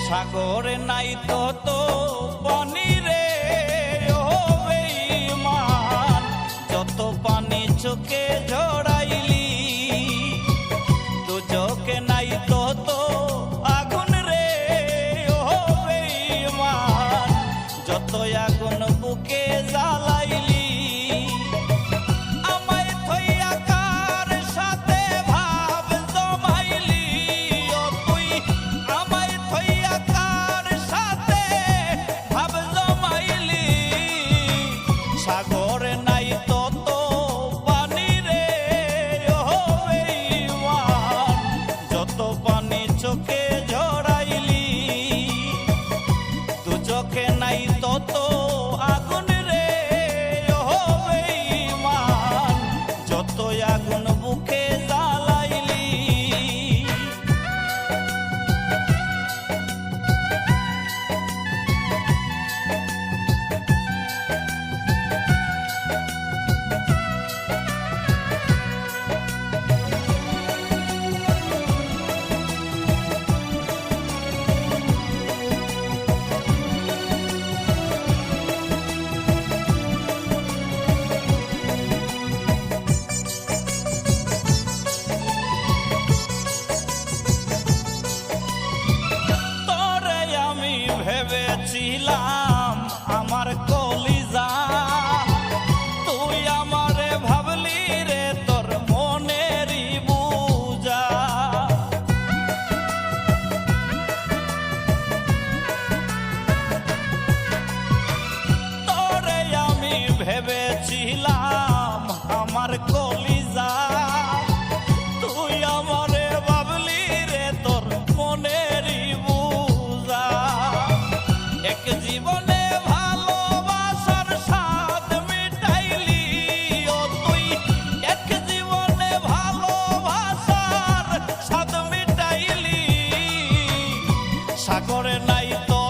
সাগরে নাই তো পানি রে ও বেঈমান, যত পানি চোখে ঝরাইলি। দুচোখে নাই তো আগুন রে ও বেঈমান, যত আগুন বুকে জ্বালাইলি। সাগরে নাই তো পানি রে ও বেঈমান, যত পানি চোখে ঝরাইলি। দু চোখে নাই তো আগুন রে ও বেঈমান, যত আগুন বুকে জ্বালাইলি। ভেবেছিলাম আমার কলিজা, তুই আমারে ভাবলি রে তোর মনেরই বুঝা। তোরে আমি ভেবেছিলাম আমার কলিজা, তুই আমারে ভাবলি রে তোর মনেরই বুঝা। এক জীবনে ভালোবাসার স্বাদ মিটাইলি ও তুই, এক জীবনে ভালোবাসার স্বাদ মিটাইলি। সাগরে নাই তো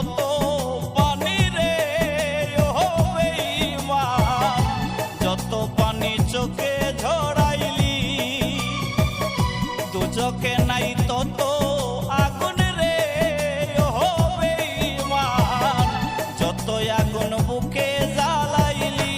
পানি রে ও বেঈমান, যত পানি চোখে ঝরাইলি। দু চোখে নাই তো আগুন রে ও বেঈমান, যত আগুন বুকে জ্বালাইলি।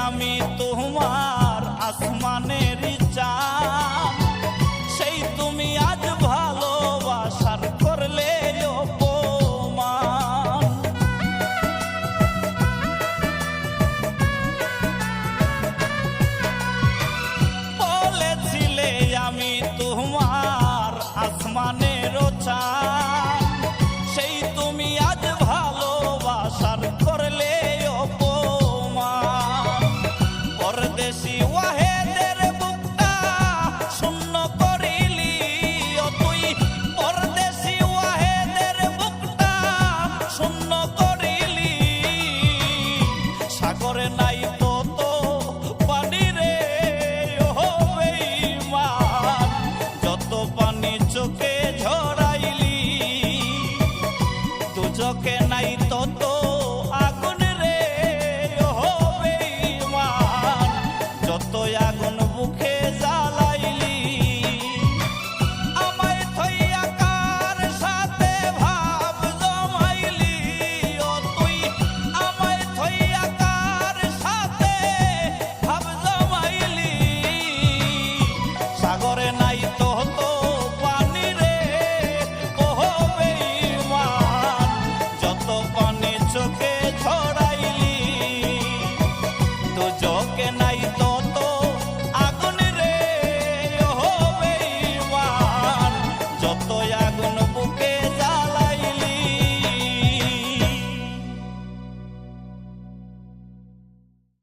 আমি তোমার আসমানের চাঁদ, সেই তুমি আজ ভালোবাসার করলে অপমান। বলেছিলে আমি তোমার আসমানের চাঁদ, সেই তুমি আজ ভালোবাসার করলে অপমান। পরদেশি ওয়াহেদের বুকটা শূন্য করিলি ও তুই, পরদেশি ওয়াহেদের বুকটা শূন্য করিলি। সাগরে নাই তো পানি রে ও বেঈমান, যত পানি চোখে ঝরাইলি। দু চোখে নাই তো আগুন রে ও বেঈমান, যত আগুন বুকে জ্বালাইলি। আমায় থইয়া কার সাথে ভাব জমাইলি ও তুই, আমায় থইয়া কার সাথে ভাব জমাইলি। সাগরে নাই তো পানি রে ও বেঈমান, যত পানি চোখে ঝরাইলি। দু চোখে নাই তো